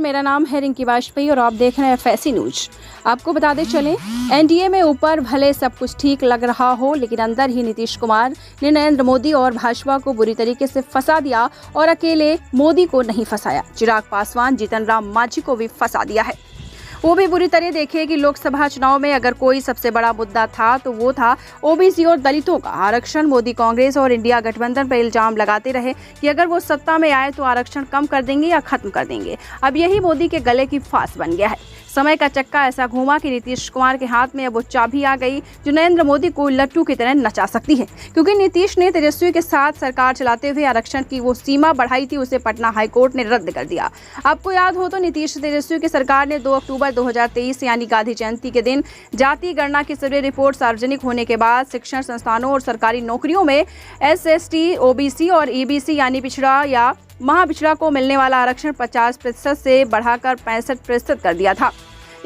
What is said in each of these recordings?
मेरा नाम है रिंकी वाजपेयी और आप देख रहे हैं FSC न्यूज। आपको बताते चलें, एनडीए में ऊपर भले सब कुछ ठीक लग रहा हो, लेकिन अंदर ही नीतीश कुमार ने नरेंद्र मोदी और भाजपा को बुरी तरीके से फंसा दिया और अकेले मोदी को नहीं फंसाया, चिराग पासवान, जीतन राम मांझी को भी फंसा दिया है। वो भी बुरी तरह देखिए कि लोकसभा चुनाव में अगर कोई सबसे बड़ा मुद्दा था तो वो था ओबीसी और दलितों का आरक्षण। मोदी कांग्रेस और इंडिया गठबंधन पर इल्जाम लगाते रहे कि अगर वो सत्ता में आए तो आरक्षण कम कर देंगे या खत्म कर देंगे। अब यही मोदी के गले की फांस बन गया है। समय का चक्का ऐसा घूमा कि नीतीश कुमार के हाथ में अब वो चाबी आ गई जो नरेंद्र मोदी को लट्टू की तरह नचा सकती है, क्योंकि नीतीश ने तेजस्वी के साथ सरकार चलाते हुए आरक्षण की वो सीमा बढ़ाई थी, उसे पटना हाईकोर्ट ने रद्द कर दिया। आपको याद हो तो नीतीश तेजस्वी की सरकार ने 2 अक्टूबर 2023 यानी गांधी जयंती के दिन जाति गणना की सर्वे रिपोर्ट सार्वजनिक होने के बाद शिक्षण संस्थानों और सरकारी नौकरियों में SST, OBC और EBC यानी पिछड़ा या महापिछड़ा को मिलने वाला आरक्षण 50% से बढ़ाकर 65% कर दिया था।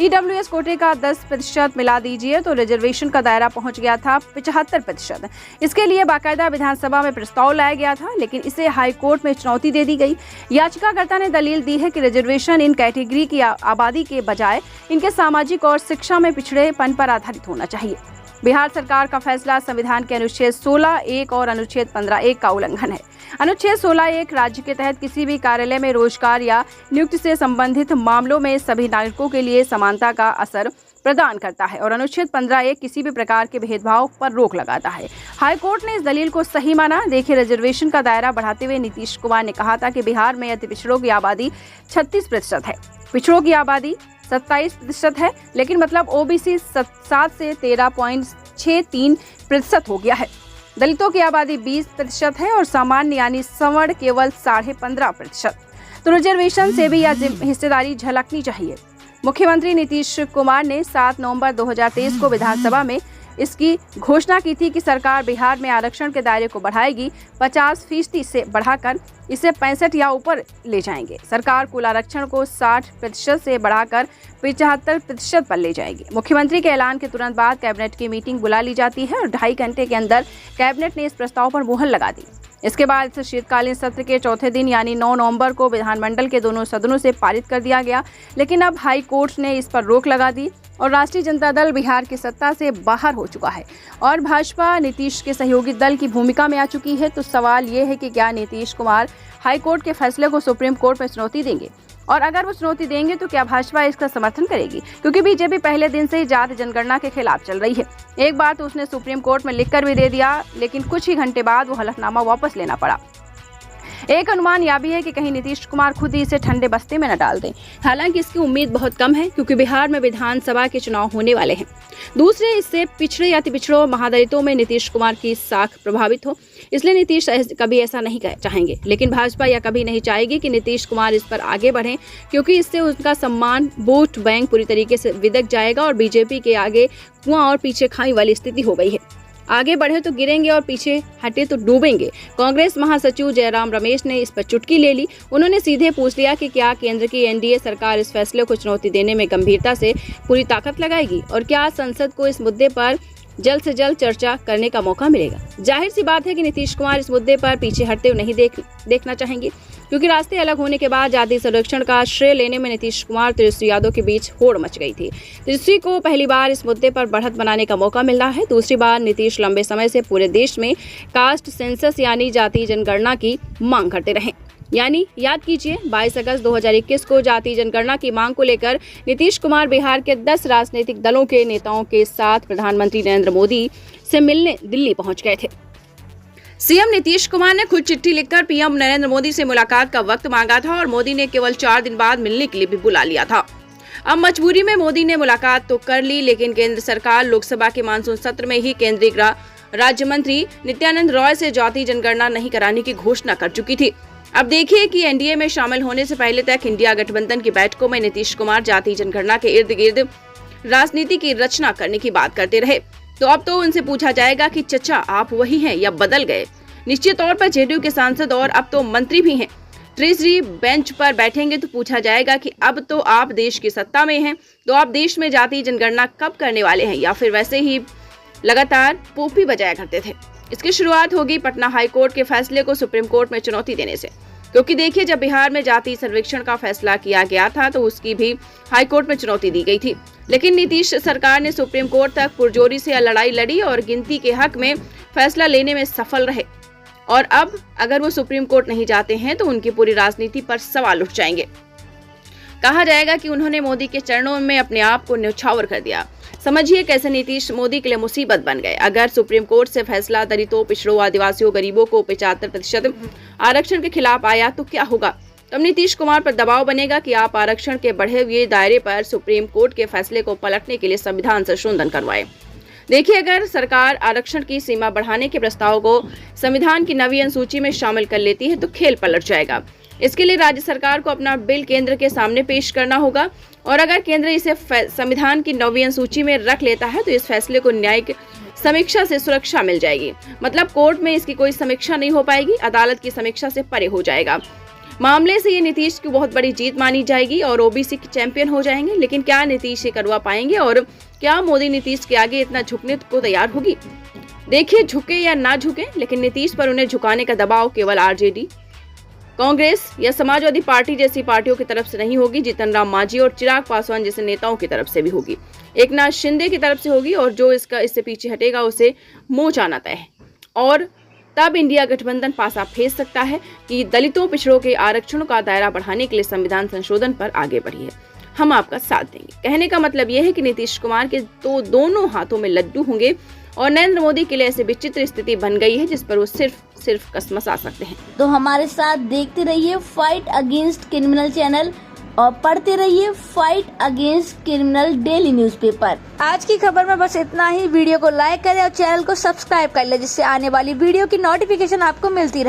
EWS कोटे का 10% मिला दीजिए तो रिजर्वेशन का दायरा पहुंच गया था 75%। इसके लिए बाकायदा विधानसभा में प्रस्ताव लाया गया था, लेकिन इसे हाई कोर्ट में चुनौती दे दी गई। याचिकाकर्ता ने दलील दी है कि रिजर्वेशन इन कैटेगरी की आबादी के बजाय इनके सामाजिक और शिक्षा में पिछड़ेपन पर आधारित होना चाहिए। बिहार सरकार का फैसला संविधान के अनुच्छेद 16(1) और अनुच्छेद 15(1) का उल्लंघन है। अनुच्छेद 16(1) राज्य के तहत किसी भी कार्यालय में रोजगार या नियुक्ति से संबंधित मामलों में सभी नागरिकों के लिए समानता का असर प्रदान करता है और अनुच्छेद 15(1) किसी भी प्रकार के भेदभाव पर रोक लगाता है। हाईकोर्ट ने इस दलील को सही माना। देखिए, रिजर्वेशन का दायरा बढ़ाते हुए नीतीश कुमार ने कहा था कि बिहार में अति पिछड़ों की आबादी 36% है, पिछड़ों की आबादी 27% है, लेकिन मतलब OBC 7 से 13.63% हो गया है। दलितों की आबादी 20% है और सामान्य यानी सवर्ण केवल 15.5%। तो रिजर्वेशन से भी यह हिस्सेदारी झलकनी चाहिए। मुख्यमंत्री नीतीश कुमार ने 7 नवंबर 2023 को विधानसभा में इसकी घोषणा की थी कि सरकार बिहार में आरक्षण के दायरे को बढ़ाएगी, 50% से बढ़ाकर इसे 65 या ऊपर ले जाएंगे। सरकार कुल आरक्षण को 60% से बढ़ाकर 75% पर ले जाएगी। मुख्यमंत्री के ऐलान के तुरंत बाद कैबिनेट की मीटिंग बुला ली जाती है और 2.5 घंटे के अंदर कैबिनेट ने इस प्रस्ताव पर मुहर लगा दी। इसके बाद इस शीतकालीन सत्र के चौथे दिन यानी 9 नवंबर को विधानमंडल के दोनों सदनों से पारित कर दिया गया, लेकिन अब हाई कोर्ट ने इस पर रोक लगा दी और राष्ट्रीय जनता दल बिहार की सत्ता से बाहर हो चुका है और भाजपा नीतीश के सहयोगी दल की भूमिका में आ चुकी है। तो सवाल ये है कि क्या नीतीश कुमार हाई कोर्ट के फैसले को सुप्रीम कोर्ट में चुनौती देंगे, और अगर वो चुनौती देंगे तो क्या भाजपा इसका समर्थन करेगी, क्योंकि बीजेपी पहले दिन से ही जाति जनगणना के खिलाफ चल रही है। एक बार तो उसने सुप्रीम कोर्ट में लिखकर भी दे दिया, लेकिन कुछ ही घंटे बाद वो हलफनामा वापस लेना पड़ा। एक अनुमान यह भी है कि कहीं नीतीश कुमार खुद ही इसे ठंडे बस्ते में न डाल दें। हालांकि इसकी उम्मीद बहुत कम है, क्योंकि बिहार में विधानसभा के चुनाव होने वाले हैं। दूसरे, इससे पिछड़े या पिछड़ों महादलितों में नीतीश कुमार की साख प्रभावित हो, इसलिए नीतीश कभी ऐसा नहीं चाहेंगे। लेकिन भाजपा यह कभी नहीं चाहेगी कि नीतीश कुमार इस पर आगे बढ़ें, क्योंकि इससे उनका सम्मान वोट बैंक पूरी तरीके से बिदक जाएगा और बीजेपी के आगे कुआं और पीछे खाई वाली स्थिति हो गई है। आगे बढ़े तो गिरेंगे और पीछे हटे तो डूबेंगे। कांग्रेस महासचिव जयराम रमेश ने इस पर चुटकी ले ली। उन्होंने सीधे पूछ लिया कि क्या केंद्र की एनडीए सरकार इस फैसले को चुनौती देने में गंभीरता से पूरी ताकत लगाएगी और क्या संसद को इस मुद्दे पर जल्द से जल्द चर्चा करने का मौका मिलेगा। जाहिर सी बात है कि नीतीश कुमार इस मुद्दे पर पीछे हटते हुए नहीं देखना चाहेंगे, क्योंकि रास्ते अलग होने के बाद जाति संरक्षण का श्रेय लेने में नीतीश कुमार तेजस्वी यादव के बीच होड़ मच गई थी। तेजस्वी को पहली बार इस मुद्दे पर बढ़त बनाने का मौका मिल रहा है। दूसरी बार नीतीश लंबे समय से पूरे देश में कास्ट सेंसस यानी जाति जनगणना की मांग करते रहे। यानी याद कीजिए, 22 अगस्त 2021 को जाति जनगणना की मांग को लेकर नीतीश कुमार बिहार के 10 राजनीतिक दलों के नेताओं के साथ प्रधानमंत्री नरेंद्र मोदी से मिलने दिल्ली पहुंच गए थे। सीएम नीतीश कुमार ने खुद चिट्ठी लिखकर पीएम नरेंद्र मोदी से मुलाकात का वक्त मांगा था और मोदी ने केवल 4 दिन बाद मिलने के लिए भी बुला लिया था। अब मजबूरी में मोदी ने मुलाकात तो कर ली, लेकिन केंद्र सरकार लोकसभा के मानसून सत्र में ही केंद्रीय गृह राज्य मंत्री नित्यानंद रॉय से जाति जनगणना नहीं कराने की घोषणा कर चुकी थी। अब देखिए कि एनडीए में शामिल होने से पहले तक इंडिया गठबंधन की बैठकों में नीतीश कुमार जाति जनगणना के इर्द गिर्द राजनीति की रचना करने की बात करते रहे, तो अब तो उनसे पूछा जाएगा कि चचा आप वही हैं या बदल गए। निश्चित तौर पर जेडीयू के सांसद और अब तो मंत्री भी हैं, ट्रेजरी बेंच पर बैठेंगे तो पूछा जाएगा कि अब तो आप देश की सत्ता में हैं, तो आप देश में जाति जनगणना कब करने वाले हैं, या फिर वैसे ही लगातार पोपी बजाया करते थे। इसकी शुरुआत होगी पटना हाईकोर्ट के फैसले को सुप्रीम कोर्ट में चुनौती देने से। क्योंकि देखिए, जब बिहार में जाति सर्वेक्षण का फैसला किया गया था तो उसकी भी हाईकोर्ट में चुनौती दी गई थी, लेकिन नीतीश सरकार ने सुप्रीम कोर्ट तक पुरजोरी से लड़ाई लड़ी और गिनती के हक में फैसला लेने में सफल रहे। और अब अगर वो सुप्रीम कोर्ट नहीं जाते हैं तो उनकी पूरी राजनीति पर सवाल उठ जाएंगे। कहा जाएगा कि उन्होंने मोदी के चरणों में अपने आप को न्यौछावर कर दिया। समझिए कैसे नीतीश मोदी के लिए मुसीबत बन गए। अगर सुप्रीम कोर्ट से फैसला दलितों, पिछड़ों, आदिवासियों, गरीबों को 75% आरक्षण के खिलाफ आया तो क्या होगा? तब नीतीश कुमार पर दबाव बनेगा कि आप आरक्षण के बढ़े हुए दायरे पर सुप्रीम कोर्ट के फैसले को पलटने के लिए संविधान संशोधन करवाए। देखिए, अगर सरकार आरक्षण की सीमा बढ़ाने के प्रस्ताव को संविधान की 9वीं अनुसूची में शामिल कर लेती है तो खेल पलट जाएगा। इसके लिए राज्य सरकार को अपना बिल केंद्र के सामने पेश करना होगा और अगर केंद्र इसे संविधान की 9वीं अनुसूची में रख लेता है तो इस फैसले को न्यायिक समीक्षा से सुरक्षा मिल जाएगी। मतलब कोर्ट में इसकी कोई समीक्षा नहीं हो पाएगी, अदालत की समीक्षा से परे हो जाएगा। मामले से ये नीतीश की बहुत बड़ी जीत मानी जाएगी और ओबीसी के चैंपियन हो जाएंगे। लेकिन क्या नीतीश ये करवा पाएंगे और क्या मोदी नीतीश के आगे इतना झुकने को तैयार होगी? देखिए, झुके या ना झुके, लेकिन नीतीश पर उन्हें झुकाने का दबाव केवल आरजेडी, कांग्रेस या समाजवादी पार्टी जैसी पार्टियों की तरफ से नहीं होगी, जीतन राम मांझी और चिराग पासवान जैसे नेताओं की तरफ से भी होगी, एकनाथ शिंदे की तरफ से होगी और जो इससे पीछे हटेगा उसे मोच आना तय है। और तब इंडिया गठबंधन पासा फेंक सकता है कि दलितों, पिछड़ों के आरक्षण का दायरा बढ़ाने के लिए संविधान संशोधन पर आगे बढ़ी है, हम आपका साथ देंगे। कहने का मतलब यह है कि नीतीश कुमार के तो दोनों हाथों में लड्डू होंगे और नरेंद्र मोदी के लिए ऐसी विचित्र स्थिति बन गई है जिस पर वो सिर्फ कसमसा सकते हैं। तो हमारे साथ देखते रहिए फाइट अगेंस्ट क्रिमिनल चैनल और पढ़ते रहिए fight against criminal daily newspaper. आज की खबर में बस इतना ही। वीडियो को लाइक करें और चैनल को सब्सक्राइब कर लें जिससे आने वाली वीडियो की नोटिफिकेशन आपको मिलती रहे।